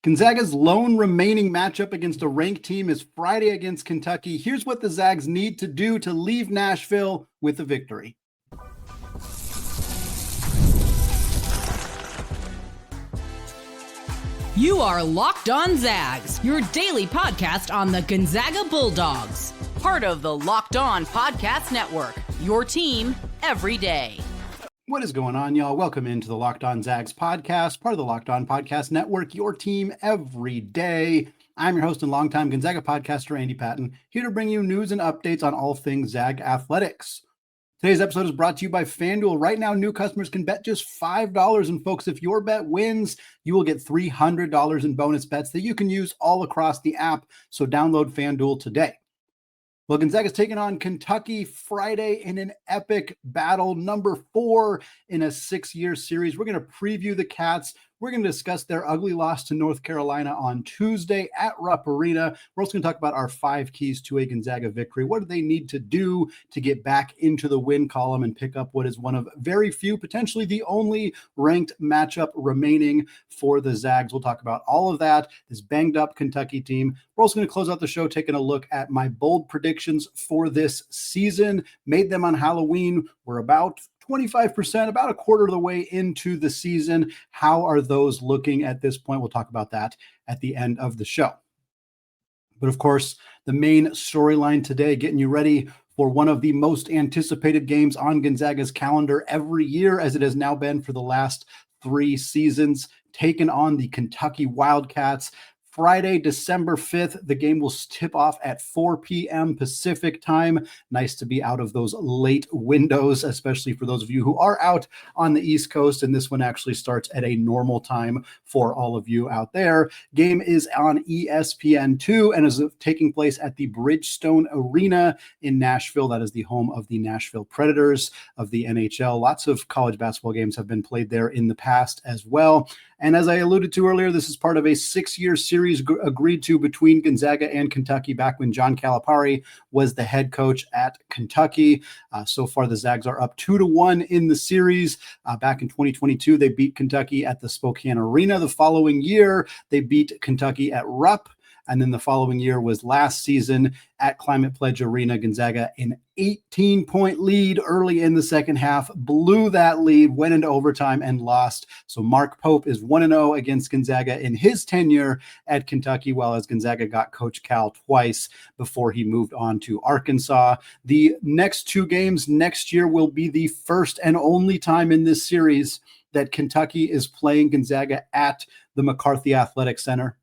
Gonzaga's lone remaining matchup against a ranked team is Friday against Kentucky. Here's what the Zags need to do to leave Nashville with a victory. You are Locked On Zags, your daily podcast on the Gonzaga Bulldogs. Part of the Locked On Podcast Network, your team every day. What is going on, y'all? Welcome into the Locked On Zags podcast, part of the Locked On Podcast Network, your team every day. I'm your host and longtime Gonzaga podcaster, Andy Patton, here to bring you news and updates on all things Zag athletics. Today's episode is brought to you by FanDuel. Right now, new customers can bet just $5. And folks, if your bet wins, you will get $300 in bonus bets that you can use all across the app. So download FanDuel today. Well, Gonzaga's taking on Kentucky Friday in an epic battle, number 4 in a 6-year series. We're going to preview the Cats. We're going to discuss their ugly loss to North Carolina on Tuesday at Rupp Arena. We're also going to talk about our 5 keys to a Gonzaga victory. What do they need to do to get back into the win column and pick up what is one of very few, potentially the only ranked matchup remaining for the Zags? We'll talk about all of that, this banged up Kentucky team. We're also going to close out the show taking a look at my bold predictions for this season. Made them on Halloween. We're about 25%, about a quarter of the way into the season. How are those looking at this point? We'll talk about that at the end of the show. But of course, the main storyline today, getting you ready for one of the most anticipated games on Gonzaga's calendar every year, as it has now been for the last 3 seasons, taking on the Kentucky Wildcats. Friday, December 5th, the game will tip off at 4 p.m. Pacific time. Nice to be out of those late windows, especially for those of you who are out on the East Coast. And this one actually starts at a normal time for all of you out there. Game is on ESPN2 and is taking place at the Bridgestone Arena in Nashville. That is the home of the Nashville Predators of the NHL. Lots of college basketball games have been played there in the past as well. And as I alluded to earlier, this is part of a 6-year series agreed to between Gonzaga and Kentucky back when John Calipari was the head coach at Kentucky. So far, the Zags are up 2-1 in the series. Back in 2022, they beat Kentucky at the Spokane Arena. The following year, they beat Kentucky at Rupp. And then the following year was last season at Climate Pledge Arena. Gonzaga, an 18-point lead early in the second half, blew that lead, went into overtime and lost. So Mark Pope is 1-0 against Gonzaga in his tenure at Kentucky, while as Gonzaga got Coach Cal twice before he moved on to Arkansas. The next 2 games next year will be the first and only time in this series that Kentucky is playing Gonzaga at the McCarthy Athletic Center.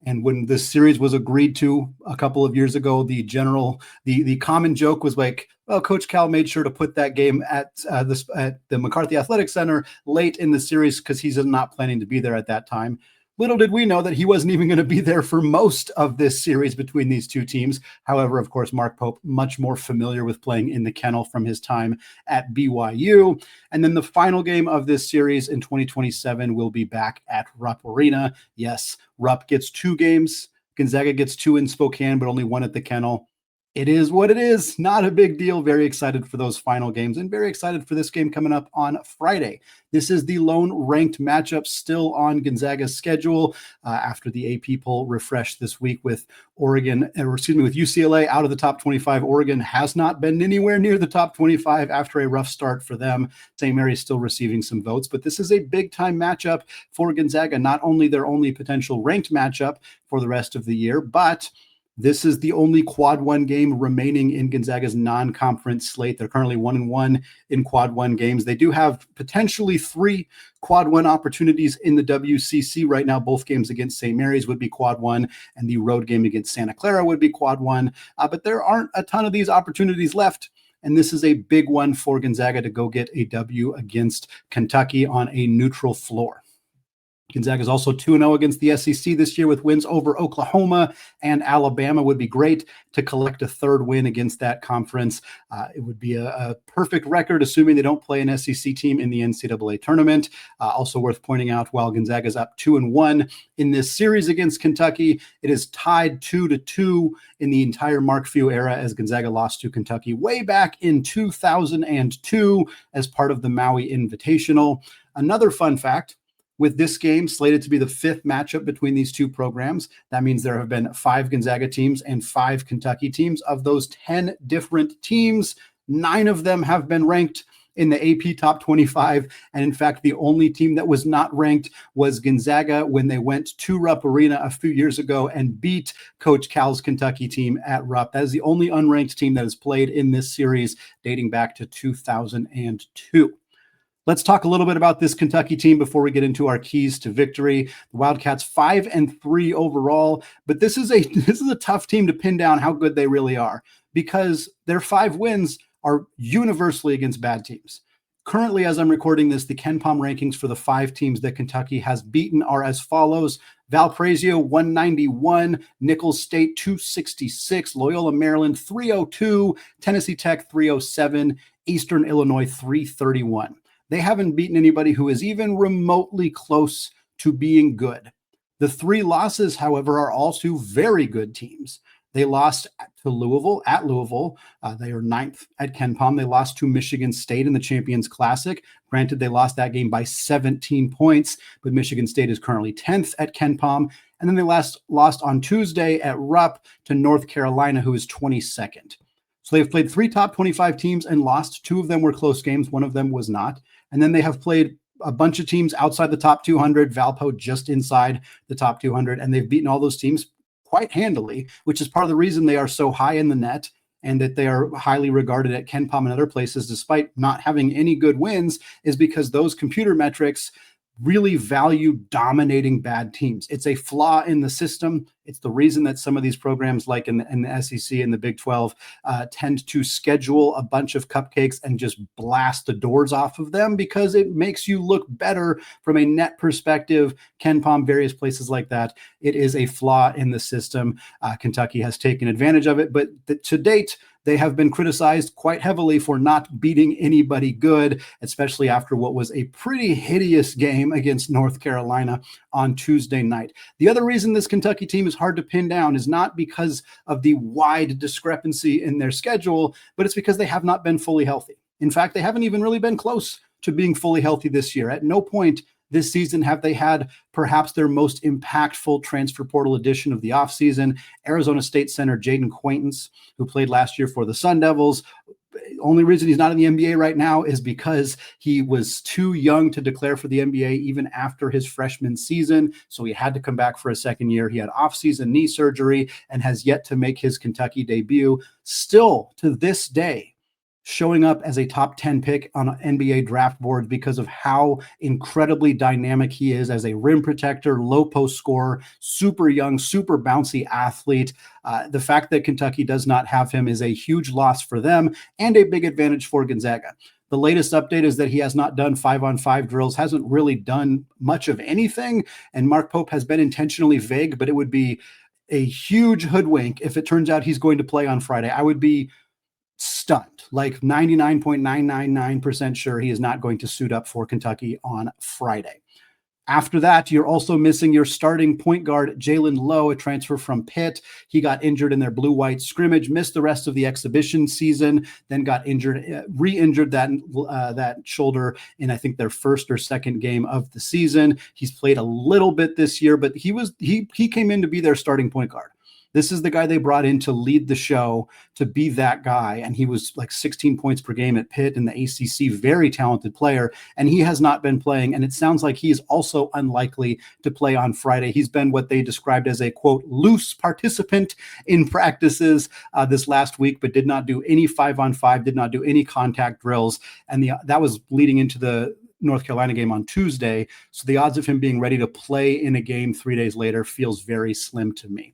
And when this series was agreed to a couple of years ago, the common joke was like, well, Coach Cal made sure to put that game at the McCarthy Athletic Center late in the series because he's not planning to be there at that time. Little did we know that he wasn't even going to be there for most of this series between these 2 teams. However, of course, Mark Pope, much more familiar with playing in the kennel from his time at BYU. And then the final game of this series in 2027 will be back at Rupp Arena. Yes, Rupp gets 2 games. Gonzaga gets 2 in Spokane, but only 1 at the kennel. It is what it is. Not a big deal. Very excited for those final games and very excited for this game coming up on Friday. This is the lone ranked matchup still on Gonzaga's schedule after the AP poll refreshed this week with with UCLA out of the top 25. Oregon has not been anywhere near the top 25 after a rough start for them. St. Mary's still receiving some votes, but this is a big time matchup for Gonzaga. Not only their only potential ranked matchup for the rest of the year, but this is the only quad 1 game remaining in Gonzaga's non-conference slate. They're currently 1-1 in quad 1 games. They do have potentially 3 quad 1 opportunities in the WCC right now. Both games against St. Mary's would be quad 1, and the road game against Santa Clara would be quad 1. But there aren't a ton of these opportunities left. And this is a big one for Gonzaga to go get a W against Kentucky on a neutral floor. Gonzaga is also 2-0 against the SEC this year with wins over Oklahoma and Alabama. Would be great to collect a 3rd win against that conference. It would be a perfect record, assuming they don't play an SEC team in the NCAA tournament. Also worth pointing out, while Gonzaga is up 2-1 in this series against Kentucky, it is tied 2-2 in the entire Mark Few era, as Gonzaga lost to Kentucky way back in 2002 as part of the Maui Invitational. Another fun fact: with this game slated to be the 5th matchup between these two programs. That means there have been 5 Gonzaga teams and 5 Kentucky teams. Of those 10 different teams, 9 of them have been ranked in the AP top 25. And in fact, the only team that was not ranked was Gonzaga when they went to Rupp Arena a few years ago and beat Coach Cal's Kentucky team at Rupp. That is the only unranked team that has played in this series dating back to 2002. Let's talk a little bit about this Kentucky team before we get into our keys to victory. The Wildcats 5-3 overall, but this is a tough team to pin down how good they really are, because their 5 wins are universally against bad teams. Currently, as I'm recording this, the KenPom rankings for the 5 teams that Kentucky has beaten are as follows: Valparaiso 191, Nicholls State 266, Loyola Maryland 302, Tennessee Tech 307, Eastern Illinois 331. They haven't beaten anybody who is even remotely close to being good. The 3 losses, however, are all to very good teams. They lost to Louisville at Louisville. They are 9th at KenPom. They lost to Michigan State in the Champions Classic. Granted, they lost that game by 17 points, but Michigan State is currently 10th at KenPom. And then they lost on Tuesday at Rupp to North Carolina, who is 22nd. So they've played 3 top 25 teams and lost. 2 of them were close games. 1 of them was not. And then they have played a bunch of teams outside the top 200, Valpo just inside the top 200, and they've beaten all those teams quite handily, which is part of the reason they are so high in the net and that they are highly regarded at KenPom and other places, despite not having any good wins, is because those computer metrics really value dominating bad teams. It's a flaw in the system. It's the reason that some of these programs, like in the SEC and the Big 12, tend to schedule a bunch of cupcakes and just blast the doors off of them, because it makes you look better from a net perspective. KenPom, various places like that. It is a flaw in the system. Kentucky has taken advantage of it, but to date, they have been criticized quite heavily for not beating anybody good, especially after what was a pretty hideous game against North Carolina on Tuesday night. The other reason this Kentucky team is hard to pin down is not because of the wide discrepancy in their schedule, but it's because they have not been fully healthy. In fact, they haven't even really been close to being fully healthy this year. At no point this season have they had perhaps their most impactful transfer portal addition of the offseason, Arizona State center Jayden Quaintance, who played last year for the Sun Devils. Only reason he's not in the NBA right now is because he was too young to declare for the NBA even after his freshman season. So he had to come back for a second year. He had off-season knee surgery and has yet to make his Kentucky debut. Still, to this day, showing up as a top 10 pick on NBA draft boards because of how incredibly dynamic he is as a rim protector, low post scorer, super young, super bouncy athlete. The fact that Kentucky does not have him is a huge loss for them and a big advantage for Gonzaga. The latest update is that he has not done 5-on-5 drills, hasn't really done much of anything. And Mark Pope has been intentionally vague, but it would be a huge hoodwink if it turns out he's going to play on Friday. I would be stunned, like 99.999% sure he is not going to suit up for Kentucky on Friday. After that, you're also missing your starting point guard, Jaland Lowe, a transfer from Pitt. He got injured in their blue-white scrimmage, missed the rest of the exhibition season, then got injured, re-injured that shoulder in, I think, their first or second game of the season. He's played a little bit this year, but he came in to be their starting point guard. This is the guy they brought in to lead the show, to be that guy. And he was like 16 points per game at Pitt in the ACC, very talented player. And he has not been playing. And it sounds like he is also unlikely to play on Friday. He's been what they described as a, quote, loose participant in practices this last week, but did not do any 5-on-5, did not do any contact drills. And that was leading into the North Carolina game on Tuesday. So the odds of him being ready to play in a game 3 days later feels very slim to me.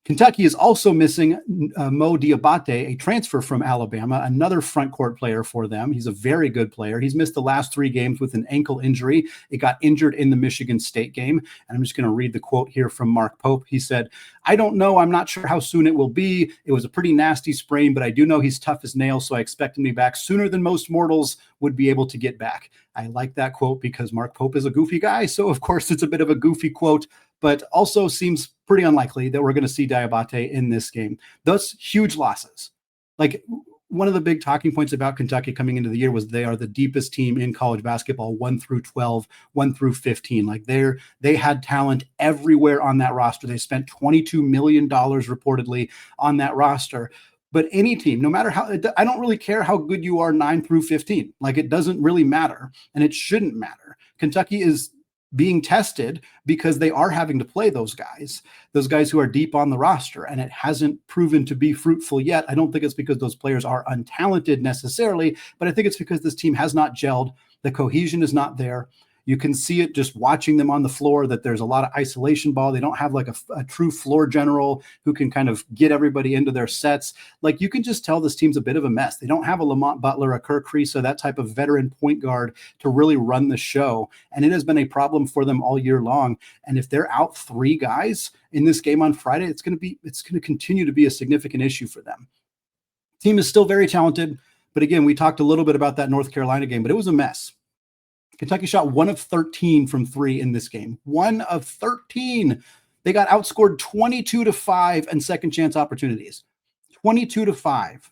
Kentucky is also missing Mo Diabate, a transfer from Alabama, another front court player for them. He's a very good player. He's missed the last 3 games with an ankle injury. It got injured in the Michigan State game. And I'm just going to read the quote here from Mark Pope. He said, "I don't know. I'm not sure how soon it will be. It was a pretty nasty sprain, but I do know he's tough as nails, so I expect him to be back sooner than most mortals would be able to get back." I like that quote because Mark Pope is a goofy guy. So, of course, it's a bit of a goofy quote, but also seems pretty unlikely that we're going to see Diabate in this game. Those huge losses. Like, one of the big talking points about Kentucky coming into the year was they are the deepest team in college basketball, 1 through 12, 1 through 15. Like they had talent everywhere on that roster. They spent $22 million reportedly on that roster. But any team, no matter how, I don't really care how good you are 9 through 15. Like, it doesn't really matter, and it shouldn't matter. Kentucky is being tested because they are having to play those guys who are deep on the roster, and it hasn't proven to be fruitful yet. I don't think it's because those players are untalented necessarily, but I think it's because this team has not gelled. The cohesion is not there. You can see it just watching them on the floor that there's a lot of isolation ball. They don't have like a true floor general who can kind of get everybody into their sets. Like, you can just tell this team's a bit of a mess. They don't have a Lamont Butler, a Kirk Kriisa, that type of veteran point guard to really run the show. And it has been a problem for them all year long. And if they're out 3 guys in this game on Friday, it's going to continue to be a significant issue for them. Team is still very talented. But again, we talked a little bit about that North Carolina game, but it was a mess. Kentucky shot 1 of 13 from 3 in this game. 1 of 13. They got outscored 22-5 and second chance opportunities. 22-5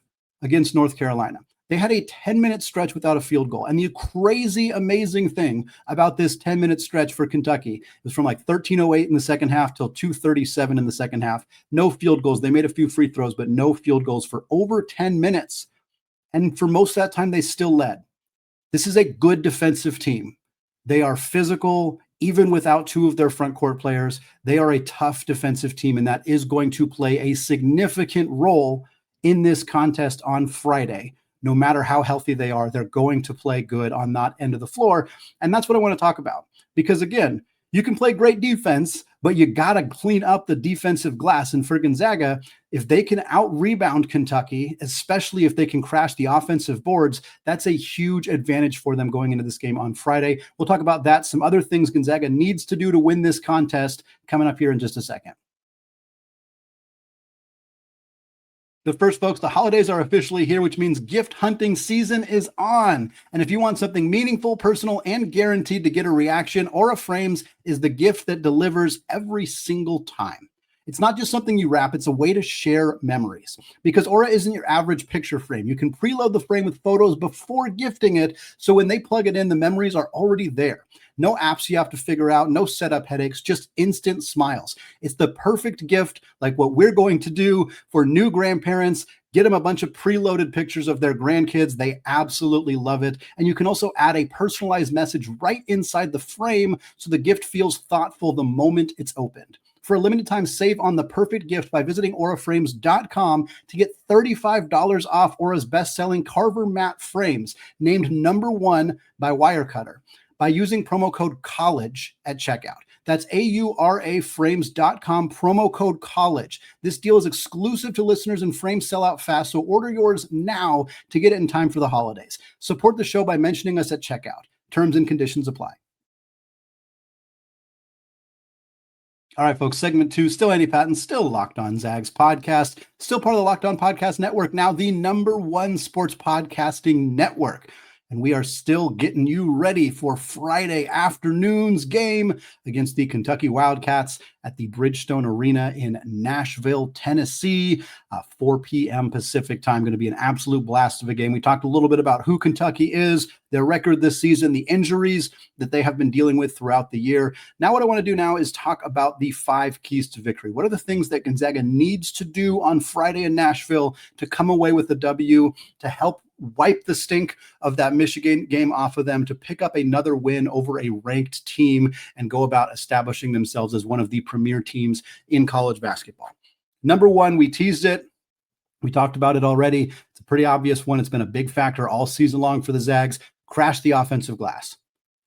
against North Carolina. They had a 10-minute stretch without a field goal. And the crazy, amazing thing about this 10-minute stretch for Kentucky is from like 13:08 in the second half till 2:37 in the second half. No field goals. They made a few free throws, but no field goals for over 10 minutes. And for most of that time, they still led. This is a good defensive team. They are physical, even without 2 of their front court players. They are a tough defensive team, and that is going to play a significant role in this contest on Friday. No matter how healthy they are, they're going to play good on that end of the floor. And that's what I want to talk about. Because again, you can play great defense, but you got to clean up the defensive glass. And for Gonzaga, if they can out-rebound Kentucky, especially if they can crash the offensive boards, that's a huge advantage for them going into this game on Friday. We'll talk about that, some other things Gonzaga needs to do to win this contest coming up here in just a second. But first, folks, the holidays are officially here, which means gift hunting season is on. And if you want something meaningful, personal, and guaranteed to get a reaction, Aura Frames is the gift that delivers every single time. It's not just something you wrap, it's a way to share memories. Because Aura isn't your average picture frame. You can preload the frame with photos before gifting it, so when they plug it in, the memories are already there. No apps you have to figure out, no setup headaches, just instant smiles. It's the perfect gift, like what we're going to do for new grandparents. Get them a bunch of preloaded pictures of their grandkids. They absolutely love it. And you can also add a personalized message right inside the frame so the gift feels thoughtful the moment it's opened. For a limited time, save on the perfect gift by visiting auraframes.com to get $35 off Aura's best-selling Carver Matte frames, named #1 by Wirecutter, by using promo code COLLEGE at checkout. That's auraframes.com, promo code COLLEGE. This deal is exclusive to listeners and frames sell out fast, so order yours now to get it in time for the holidays. Support the show by mentioning us at checkout. Terms and conditions apply. All right, folks, segment 2, still Andy Patton, still Locked On Zags podcast, still part of the Locked On Podcast Network, now the #1 sports podcasting network. And we are still getting you ready for Friday afternoon's game against the Kentucky Wildcats at the Bridgestone Arena in Nashville, Tennessee, 4 p.m. Pacific time. Going to be an absolute blast of a game. We talked a little bit about who Kentucky is, their record this season, the injuries that they have been dealing with throughout the year. Now what I want to do now is talk about the 5 keys to victory. What are the things that Gonzaga needs to do on Friday in Nashville to come away with the W, to help wipe the stink of that Michigan game off of them, to pick up another win over a ranked team and go about establishing themselves as one of the premier teams in college basketball. #1, we teased it. We talked about it already. It's a pretty obvious one. It's been a big factor all season long for the Zags. Crash the offensive glass.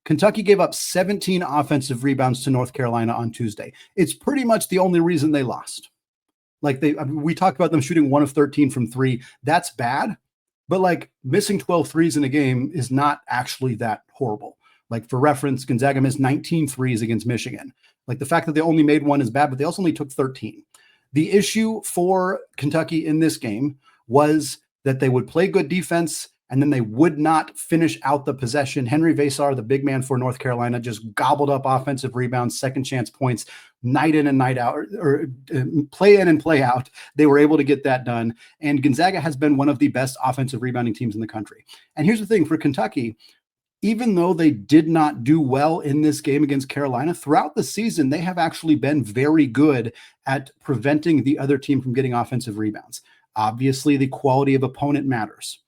Kentucky gave up 17 offensive rebounds to North Carolina on Tuesday. It's pretty much the only reason they lost. We talked about them shooting 1 of 13 from 3. That's bad. But like missing 12 threes in a game is not actually that horrible. Like for reference, Gonzaga missed 19 threes against Michigan. Like the fact that they only made 1 is bad, but they also only took 13. The issue for Kentucky in this game was that they would play good defense and then they would not finish out the possession. Henry Vasar, the big man for North Carolina, just gobbled up offensive rebounds, second chance points, night in and night out, or play in and play out. They were able to get that done. And Gonzaga has been one of the best offensive rebounding teams in the country. And here's the thing for Kentucky, even though they did not do well in this game against Carolina, throughout the season, they have actually been very good at preventing the other team from getting offensive rebounds. Obviously, the quality of opponent matters.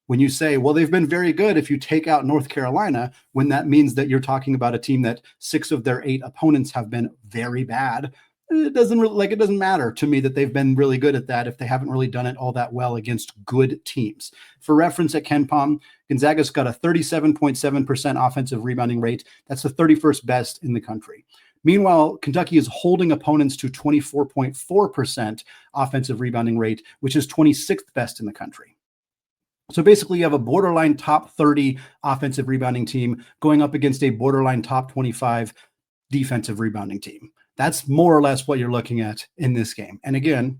When you say, well, they've been very good if you take out North Carolina, when that means that you're talking about a team that 6 of their 8 opponents have been very bad, it doesn't matter to me that they've been really good at that if they haven't really done it all that well against good teams. For reference, at KenPom, Gonzaga's got a 37.7% offensive rebounding rate. That's the 31st best in the country. Meanwhile, Kentucky is holding opponents to 24.4% offensive rebounding rate, which is 26th best in the country. So basically, you have a borderline top 30 offensive rebounding team going up against a borderline top 25 defensive rebounding team. That's more or less what you're looking at in this game. And again,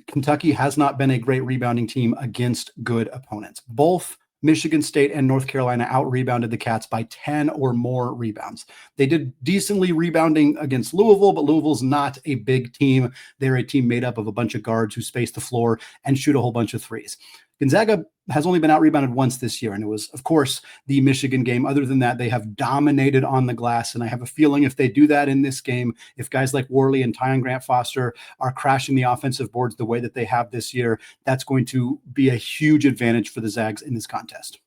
Kentucky has not been a great rebounding team against good opponents. Both Michigan State and North Carolina out-rebounded the Cats by 10 or more rebounds. They did decently rebounding against Louisville, but Louisville's not a big team. They're a team made up of a bunch of guards who space the floor and shoot a whole bunch of threes. Gonzaga has only been out-rebounded once this year, and it was, of course, the Michigan game. Other than that, they have dominated on the glass, and I have a feeling if they do that in this game, if guys like Worley and Tyon Grant-Foster are crashing the offensive boards the way that they have this year, that's going to be a huge advantage for the Zags in this contest.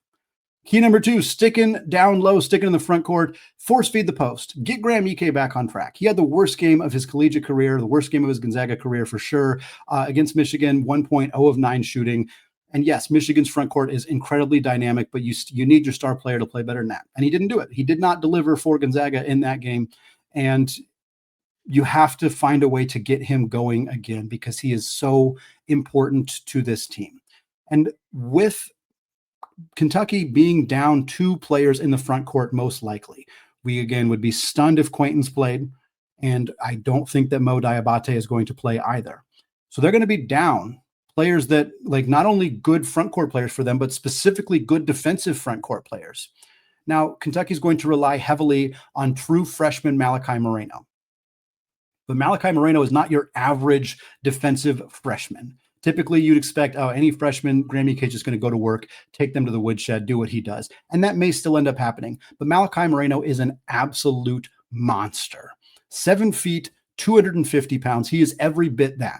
Key number 2, sticking down low, sticking in the front court, force feed the post. Get Graham Ike back on track. He had the worst game of his collegiate career, the worst game of his Gonzaga career for sure, against Michigan, 1.0 of 9 shooting. And yes, Michigan's front court is incredibly dynamic, but you need your star player to play better than that. And he didn't do it. He did not deliver for Gonzaga in that game. And you have to find a way to get him going again because he is so important to this team. And with Kentucky being down 2 players in the front court, most likely, we again would be stunned if Quaintance played. And I don't think that Mo Diabate is going to play either. So they're going to be down players that, like, not only good front court players for them, but specifically good defensive front court players. Now, Kentucky's going to rely heavily on true freshman Malachi Moreno. But Malachi Moreno is not your average defensive freshman. Typically, you'd expect, any freshman, Graham Ike is just going to go to work, take them to the woodshed, do what he does. And that may still end up happening. But Malachi Moreno is an absolute monster. 7 feet, 250 pounds. He is every bit that.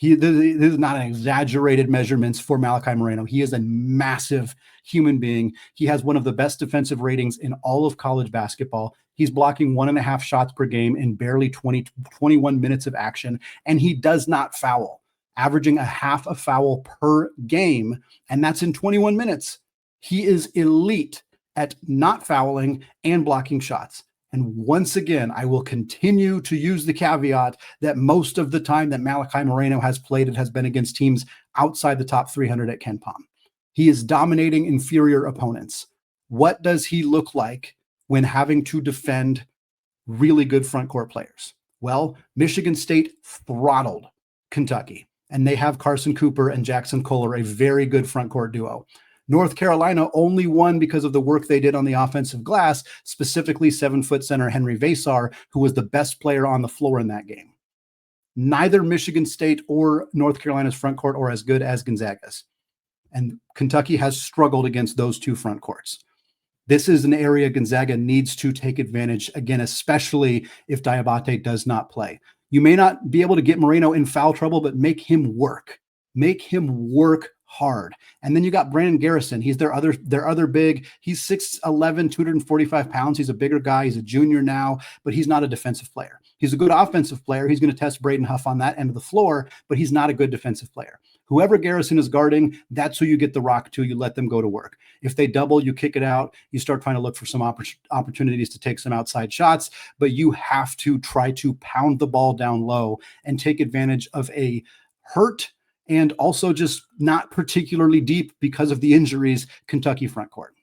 This is not an exaggerated measurements for Malachi Moreno. He is a massive human being. He has one of the best defensive ratings in all of college basketball. He's blocking 1.5 shots per game in barely 21 minutes of action, and he does not foul, averaging a half a foul per game, and that's in 21 minutes. He is elite at not fouling and blocking shots. And once again, I will continue to use the caveat that most of the time that Malachi Moreno has played, it has been against teams outside the top 300 at KenPom. He is dominating inferior opponents. What does he look like when having to defend really good front court players? Well, Michigan State throttled Kentucky, and they have Carson Cooper and Jackson Kohler, a very good front court duo. North Carolina only won because of the work they did on the offensive glass, specifically 7-foot center Henry Vasar, who was the best player on the floor in that game. Neither Michigan State or North Carolina's front court are as good as Gonzaga's. And Kentucky has struggled against those 2 front courts. This is an area Gonzaga needs to take advantage, again, especially if Diabate does not play. You may not be able to get Moreno in foul trouble, but make him work. Make him work hard. And then you got Brandon Garrison. He's their other big. He's 6'11", 245 pounds. He's a bigger guy. He's a junior now, but he's not a defensive player. He's a good offensive player. He's going to test Braden Huff on that end of the floor, but he's not a good defensive player. Whoever Garrison is guarding, that's who you get the rock to. You let them go to work. If they double, you kick it out. You start trying to look for some opportunities to take some outside shots, but you have to try to pound the ball down low and take advantage of a hurt and also just not particularly deep because of the injuries Kentucky front court.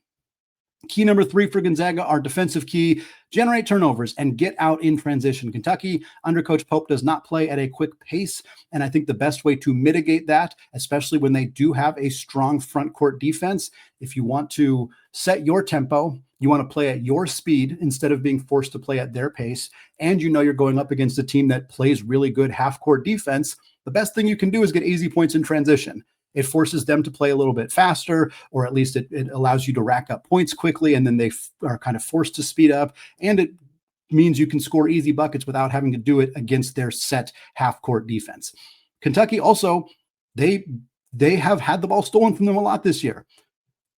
Key number 3 for Gonzaga, our defensive key, generate turnovers and get out in transition. Kentucky, under Coach Pope, does not play at a quick pace, and I think the best way to mitigate that, especially when they do have a strong front court defense, if you want to set your tempo, you want to play at your speed instead of being forced to play at their pace, and you know you're going up against a team that plays really good half-court defense, the best thing you can do is get easy points in transition. It forces them to play a little bit faster, or at least it allows you to rack up points quickly, and then they are kind of forced to speed up, and it means you can score easy buckets without having to do it against their set half-court defense. Kentucky also, they have had the ball stolen from them a lot this year.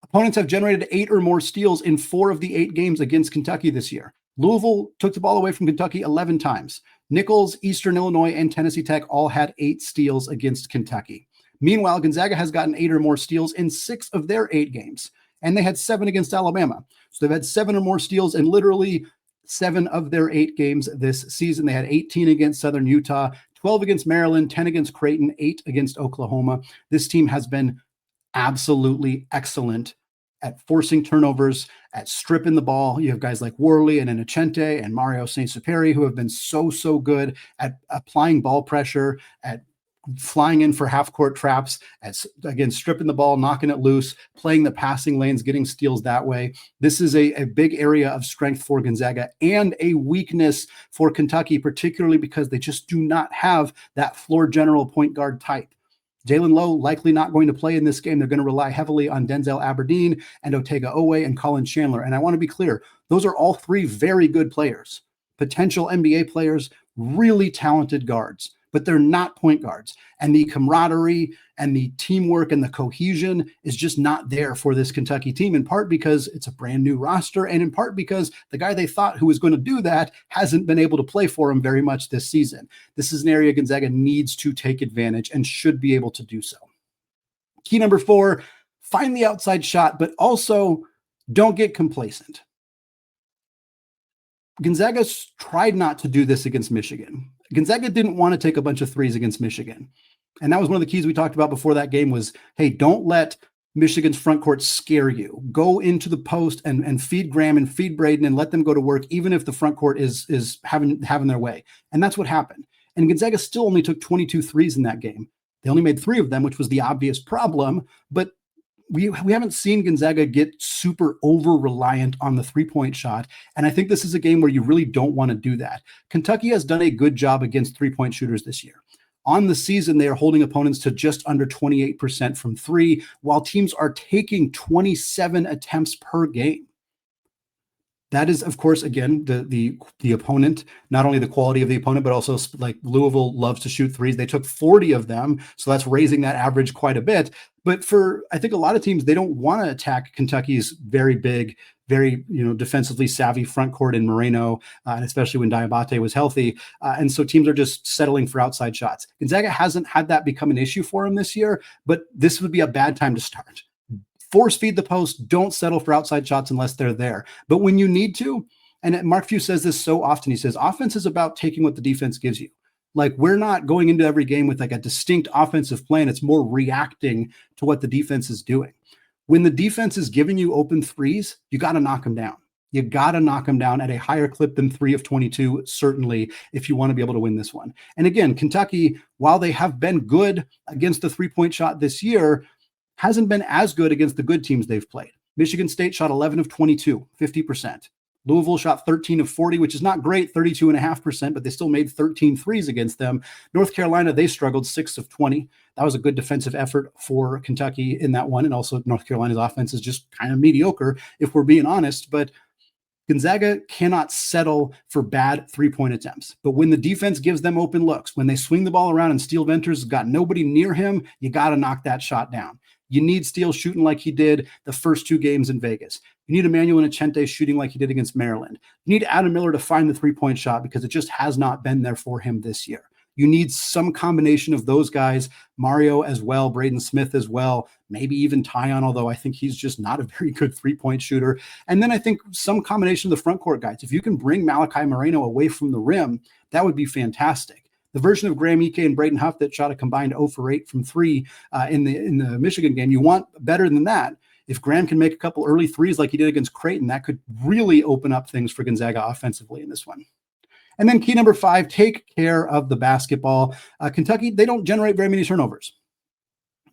Opponents have generated 8 or more steals in 4 of the 8 games against Kentucky this year. Louisville took the ball away from Kentucky 11 times. Nichols, Eastern Illinois, and Tennessee Tech all had 8 steals against Kentucky. Meanwhile, Gonzaga has gotten 8 or more steals in 6 of their 8 games, and they had 7 against Alabama. So they've had 7 or more steals in literally 7 of their 8 games this season. They had 18 against Southern Utah, 12 against Maryland, 10 against Creighton, 8 against Oklahoma. This team has been absolutely excellent at forcing turnovers, at stripping the ball. You have guys like Worley and Inocente and Mario Saint-Superi who have been so good at applying ball pressure, at flying in for half-court traps, as again, stripping the ball, knocking it loose, playing the passing lanes, getting steals that way. This is a big area of strength for Gonzaga and a weakness for Kentucky, particularly because they just do not have that floor general point guard type. Jalen Lowe likely not going to play in this game. They're going to rely heavily on Denzel Aberdeen and Otega Owe and Colin Chandler. And I want to be clear, those are all 3 very good players, potential NBA players, really talented guards, but they're not point guards. And the camaraderie and the teamwork and the cohesion is just not there for this Kentucky team, in part because it's a brand new roster, and in part because the guy they thought who was going to do that hasn't been able to play for them very much this season. This is an area Gonzaga needs to take advantage and should be able to do so. Key number 4, find the outside shot, but also don't get complacent. Gonzaga tried not to do this against Michigan. Gonzaga didn't want to take a bunch of threes against Michigan. And that was one of the keys we talked about before that game was, hey, don't let Michigan's front court scare you. Go into the post and feed Graham and feed Braden and let them go to work, even if the front court is having their way. And that's what happened. And Gonzaga still only took 22 threes in that game. They only made 3 of them, which was the obvious problem. But we haven't seen Gonzaga get super over-reliant on the three-point shot, and I think this is a game where you really don't want to do that. Kentucky has done a good job against three-point shooters this year. On the season, they are holding opponents to just under 28% from 3, while teams are taking 27 attempts per game. That is, of course, again, the opponent, not only the quality of the opponent, but also like Louisville loves to shoot threes. They took 40 of them, so that's raising that average quite a bit. But for, I think a lot of teams, they don't want to attack Kentucky's very big, very defensively savvy front court in Moreno, and especially when Diabate was healthy. And so teams are just settling for outside shots. Gonzaga hasn't had that become an issue for them this year, but this would be a bad time to start. Force feed the post. Don't settle for outside shots unless they're there. But when you need to, and Mark Few says this so often, he says, offense is about taking what the defense gives you. Like, we're not going into every game with like a distinct offensive plan. It's more reacting to what the defense is doing. When the defense is giving you open threes, you got to knock them down. You got to knock them down at a higher clip than 3 of 22, certainly, if you want to be able to win this one. And again, Kentucky, while they have been good against the three-point shot this year, hasn't been as good against the good teams they've played. Michigan State shot 11 of 22, 50%. Louisville shot 13 of 40, which is not great, 32.5%, but they still made 13 threes against them. North Carolina, they struggled 6 of 20. That was a good defensive effort for Kentucky in that one. And also North Carolina's offense is just kind of mediocre, if we're being honest. But Gonzaga cannot settle for bad three-point attempts. But when the defense gives them open looks, when they swing the ball around and Steele Venters has got nobody near him, you got to knock that shot down. You need Steele shooting like he did the first 2 games in Vegas. You need Emmanuel Inocente shooting like he did against Maryland. You need Adam Miller to find the three-point shot because it just has not been there for him this year. You need some combination of those guys, Mario as well, Braden Smith as well, maybe even Tyon, although I think he's just not a very good three-point shooter. And then I think some combination of the front court guys. If you can bring Malachi Moreno away from the rim, that would be fantastic. The version of Graham Ike and Braden Huff that shot a combined 0 for 8 from 3 in the Michigan game, you want better than that. If Graham can make a couple early threes like he did against Creighton, that could really open up things for Gonzaga offensively in this one. And then key number 5, take care of the basketball. Kentucky, they don't generate very many turnovers.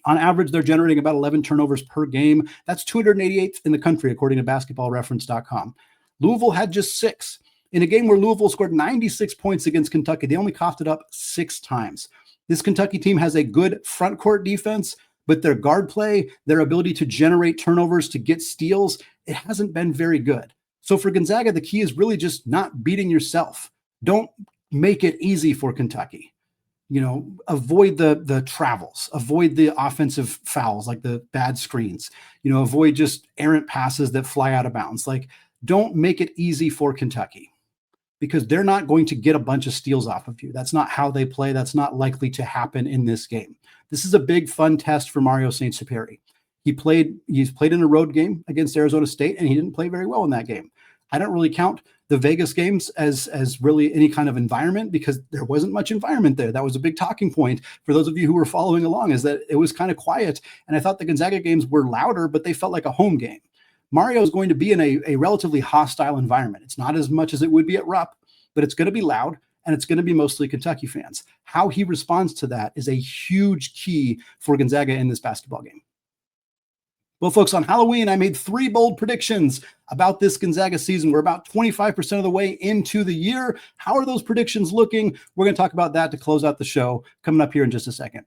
On average, they're generating about 11 turnovers per game. That's 288th in the country, according to basketballreference.com. Louisville had just 6. In a game where Louisville scored 96 points against Kentucky, they only coughed it up 6 times. This Kentucky team has a good front court defense, but their guard play, their ability to generate turnovers, to get steals, it hasn't been very good. So for Gonzaga, the key is really just not beating yourself. Don't make it easy for Kentucky. Avoid the travels, avoid the offensive fouls, like the bad screens, avoid just errant passes that fly out of bounds. Like, don't make it easy for Kentucky, because they're not going to get a bunch of steals off of you. That's not how they play. That's not likely to happen in this game. This is a big, fun test for Mario Saint-Superi. He's played in a road game against Arizona State, and he didn't play very well in that game. I don't really count the Vegas games as really any kind of environment, because there wasn't much environment there. That was a big talking point for those of you who were following along, is that it was kind of quiet. And I thought the Gonzaga games were louder, but they felt like a home game. Mario is going to be in a relatively hostile environment. It's not as much as it would be at Rupp, but it's going to be loud, and it's going to be mostly Kentucky fans. How he responds to that is a huge key for Gonzaga in this basketball game. Well, folks, on Halloween, I made 3 bold predictions about this Gonzaga season. We're about 25% of the way into the year. How are those predictions looking? We're going to talk about that to close out the show coming up here in just a second.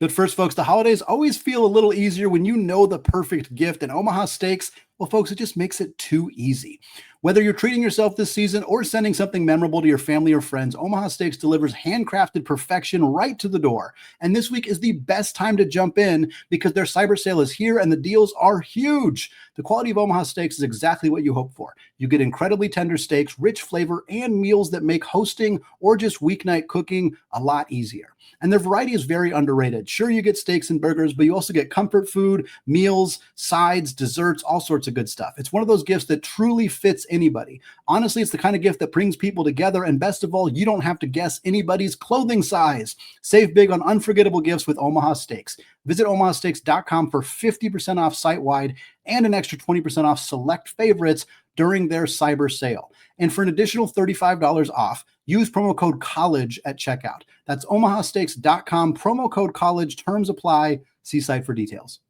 But first, folks, the holidays always feel a little easier when you know the perfect gift, and Omaha Steaks, well, folks, it just makes it too easy. Whether you're treating yourself this season or sending something memorable to your family or friends, Omaha Steaks delivers handcrafted perfection right to the door. And this week is the best time to jump in, because their cyber sale is here and the deals are huge. The quality of Omaha Steaks is exactly what you hope for. You get incredibly tender steaks, rich flavor, and meals that make hosting or just weeknight cooking a lot easier. And their variety is very underrated. Sure, you get steaks and burgers, but you also get comfort food, meals, sides, desserts, all sorts of good stuff. It's one of those gifts that truly fits anybody. Honestly, it's the kind of gift that brings people together, and best of all, you don't have to guess anybody's clothing size. Save big on unforgettable gifts with Omaha Steaks. Visit omahasteaks.com for 50% off site-wide and an extra 20% off select favorites during their cyber sale. And for an additional $35 off, use promo code COLLEGE at checkout. That's omahasteaks.com, promo code COLLEGE, terms apply. See site for details.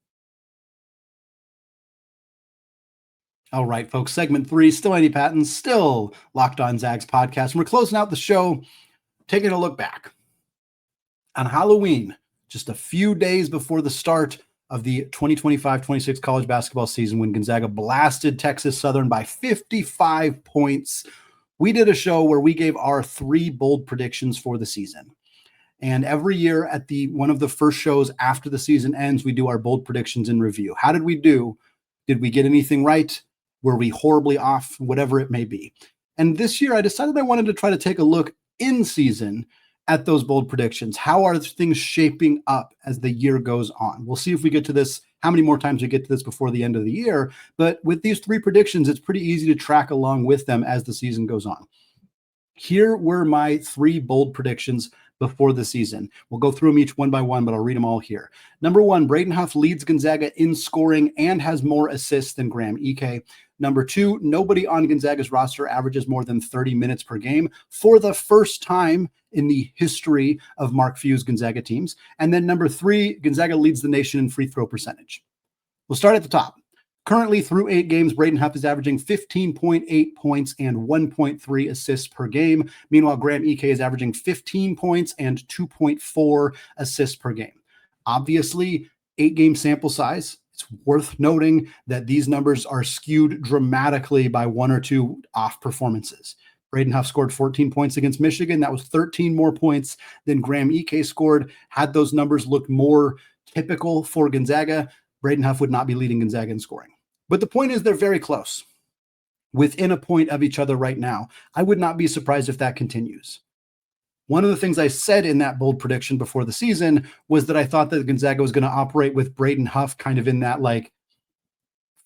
All right, folks, segment 3, still Andy Patton, still Locked On Zags podcast. And we're closing out the show, taking a look back on Halloween, just a few days before the start of the 2025-26 college basketball season, when Gonzaga blasted Texas Southern by 55 points. We did a show where we gave our 3 bold predictions for the season. And every year at one of the first shows after the season ends, we do our bold predictions and review. How did we do? Did we get anything right? Were we horribly off? Whatever it may be. And this year I decided I wanted to try to take a look in season at those bold predictions. How are things shaping up as the year goes on? We'll see if we get to this, how many more times we get to this before the end of the year. But with these 3 predictions, it's pretty easy to track along with them as the season goes on. Here were my 3 bold predictions before the season. We'll go through them each one by one, but I'll read them all here. Number 1, Braden Huff leads Gonzaga in scoring and has more assists than Graham Ike. Number 2, nobody on Gonzaga's roster averages more than 30 minutes per game for the first time in the history of Mark Few's Gonzaga teams. And then number 3, Gonzaga leads the nation in free throw percentage. We'll start at the top. Currently, through 8 games, Braden Huff is averaging 15.8 points and 1.3 assists per game. Meanwhile, Graham Ike is averaging 15 points and 2.4 assists per game. Obviously, 8-game sample size. It's worth noting that these numbers are skewed dramatically by 1 or 2 off performances. Braden Huff scored 14 points against Michigan. That was 13 more points than Graham Ike scored. Had those numbers looked more typical for Gonzaga, Braden Huff would not be leading Gonzaga in scoring. But the point is, they're very close, within a point of each other right now. I would not be surprised if that continues. One of the things I said in that bold prediction before the season was that I thought that Gonzaga was going to operate with Braden Huff kind of in that, like,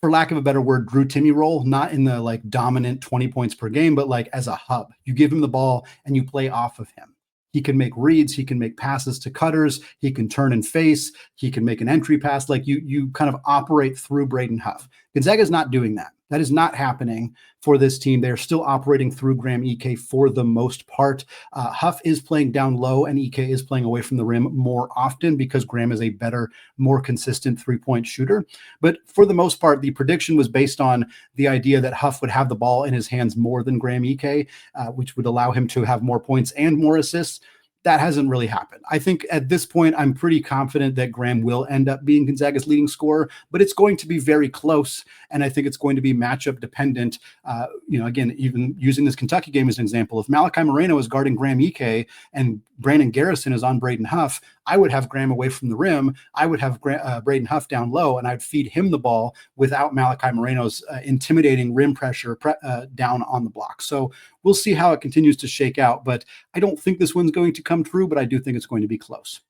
for lack of a better word, Drew Timme role, not in the like dominant 20 points per game, but like as a hub. You give him the ball and you play off of him. He can make reads. He can make passes to cutters. He can turn and face. He can make an entry pass. Like you kind of operate through Braden Huff. Gonzaga is not doing that. That is not happening for this team. They're still operating through Graham Ike for the most part. Huff is playing down low, and Ike is playing away from the rim more often because Graham is a better, more consistent three-point shooter. But for the most part, the prediction was based on the idea that Huff would have the ball in his hands more than Graham Ike, which would allow him to have more points and more assists. That hasn't really happened. I think at this point, I'm pretty confident that Graham will end up being Gonzaga's leading scorer, but it's going to be very close. And I think it's going to be matchup dependent. Again, even using this Kentucky game as an example, if Malachi Moreno is guarding Graham Ike and Brandon Garrison is on Braden Huff, I would have Graham away from the rim. I would have Braden Huff down low, and I'd feed him the ball without Malachi Moreno's intimidating rim pressure down on the block. So we'll see how it continues to shake out, but I don't think this one's going to come true, but I do think it's going to be close.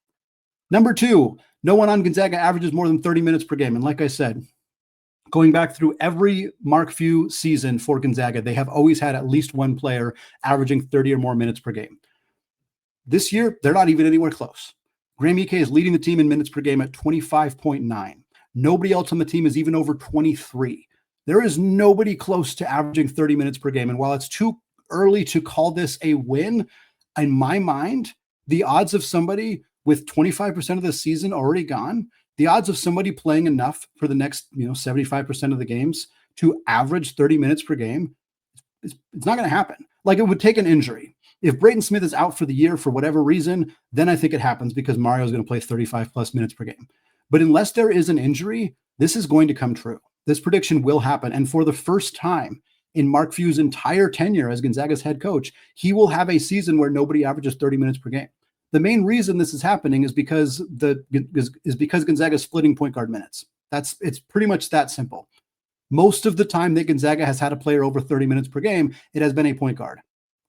Number 2, no one on Gonzaga averages more than 30 minutes per game. And like I said, going back through every Mark Few season for Gonzaga, they have always had at least one player averaging 30 or more minutes per game. This year, they're not even anywhere close. Graham Ike is leading the team in minutes per game at 25.9. Nobody else on the team is even over 23. There is nobody close to averaging 30 minutes per game. And while it's too early to call this a win, in my mind, the odds of somebody with 25% of the season already gone, the odds of somebody playing enough for the next 75% of the games to average 30 minutes per game, it's not going to happen. Like, it would take an injury. If Braden Smith is out for the year for whatever reason, then I think it happens because Mario is going to play 35 plus minutes per game. But unless there is an injury, this is going to come true. This prediction will happen. And for the first time in Mark Few's entire tenure as Gonzaga's head coach, he will have a season where nobody averages 30 minutes per game. The main reason this is happening is because Gonzaga is splitting point guard minutes. It's pretty much that simple. Most of the time that Gonzaga has had a player over 30 minutes per game, it has been a point guard.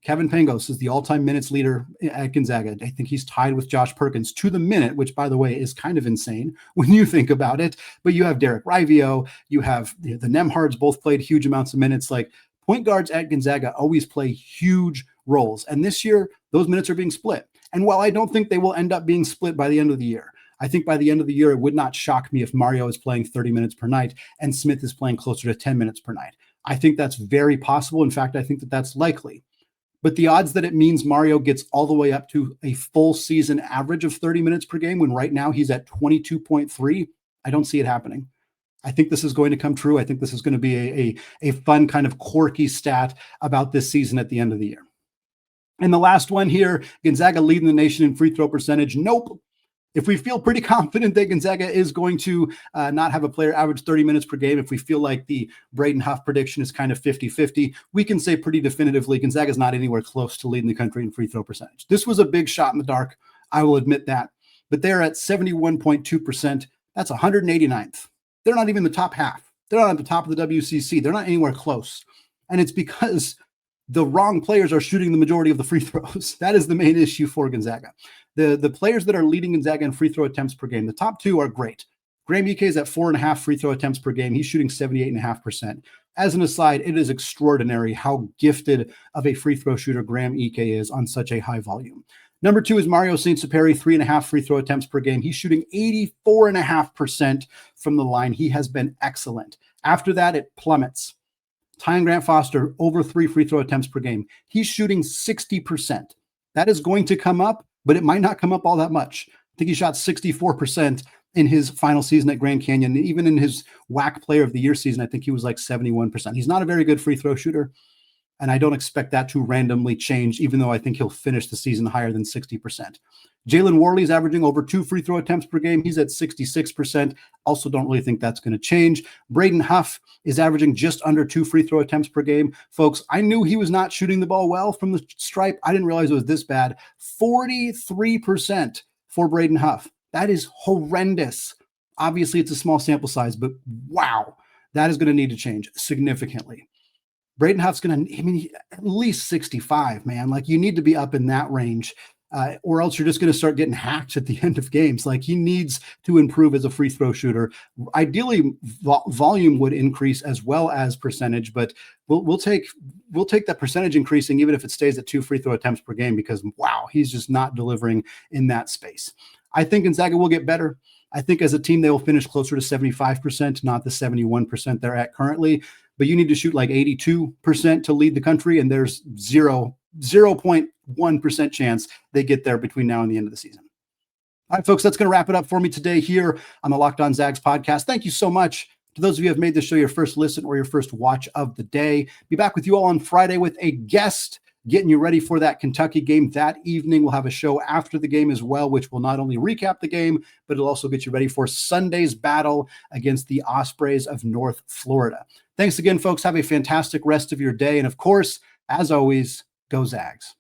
Kevin Pangos is the all-time minutes leader at Gonzaga. I think he's tied with Josh Perkins to the minute, which, by the way, is kind of insane when you think about it. But you have Derek Rivio, you have the Nemhards, both played huge amounts of minutes. Like, point guards at Gonzaga always play huge roles. And this year, those minutes are being split. And while I don't think they will end up being split by the end of the year, I think by the end of the year, it would not shock me if Mario is playing 30 minutes per night and Smith is playing closer to 10 minutes per night. I think that's very possible. In fact, I think that that's likely. But the odds that it means Mario gets all the way up to a full season average of 30 minutes per game, when right now he's at 22.3, I don't see it happening. I think this is going to come true. I think this is going to be a fun kind of quirky stat about this season at the end of the year. And the last one here, Gonzaga leading the nation in free throw percentage. Nope. If we feel pretty confident that Gonzaga is going to not have a player average 30 minutes per game, if we feel like the Braden Huff prediction is kind of 50-50, we can say pretty definitively Gonzaga is not anywhere close to leading the country in free throw percentage. This was a big shot in the dark. I will admit that. But they're at 71.2%. That's 189th. They're not even the top half. They're not at the top of the WCC. They're not anywhere close. And it's because the wrong players are shooting the majority of the free throws. That is the main issue for Gonzaga. The players that are leading Gonzaga in free throw attempts per game, the top two are great. Graham Ike is at 4.5 free throw attempts per game. He's shooting 78.5%. As an aside, it is extraordinary how gifted of a free throw shooter Graham Ike is on such a high volume. Number 2 is Mario St-Superi, 3.5 free throw attempts per game. He's shooting 84.5% from the line. He has been excellent. After that, it plummets. Tyon Grant Foster, over 3 free throw attempts per game. He's shooting 60%. That is going to come up, but it might not come up all that much. I think he shot 64% in his final season at Grand Canyon. Even in his WAC Player of the Year season, I think he was like 71%. He's not a very good free throw shooter, and I don't expect that to randomly change, even though I think he'll finish the season higher than 60%. Jalen Warley's averaging over 2 free throw attempts per game. He's at 66%. Also don't really think that's going to change. Braden Huff is averaging just under 2 free throw attempts per game. Folks, I knew he was not shooting the ball well from the stripe. I didn't realize it was this bad. 43% for Braden Huff. That is horrendous. Obviously, it's a small sample size, but wow, that is going to need to change significantly. Braden Huff's going to, at least 65, man. Like, you need to be up in that range or else you're just going to start getting hacked at the end of games. Like, he needs to improve as a free throw shooter. Ideally, volume would increase as well as percentage, but we'll take that percentage increasing even if it stays at 2 free throw attempts per game, because wow, he's just not delivering in that space. I think Gonzaga will get better. I think as a team, they will finish closer to 75%, not the 71% they're at currently. But you need to shoot like 82% to lead the country, and there's 0.1% chance they get there between now and the end of the season. All right, folks, that's going to wrap it up for me today here on the Locked On Zags podcast. Thank you so much to those of you who have made this show your first listen or your first watch of the day. Be back with you all on Friday with a guest, getting you ready for that Kentucky game that evening. We'll have a show after the game as well, which will not only recap the game, but it'll also get you ready for Sunday's battle against the Ospreys of North Florida. Thanks again, folks. Have a fantastic rest of your day. And of course, as always, go Zags.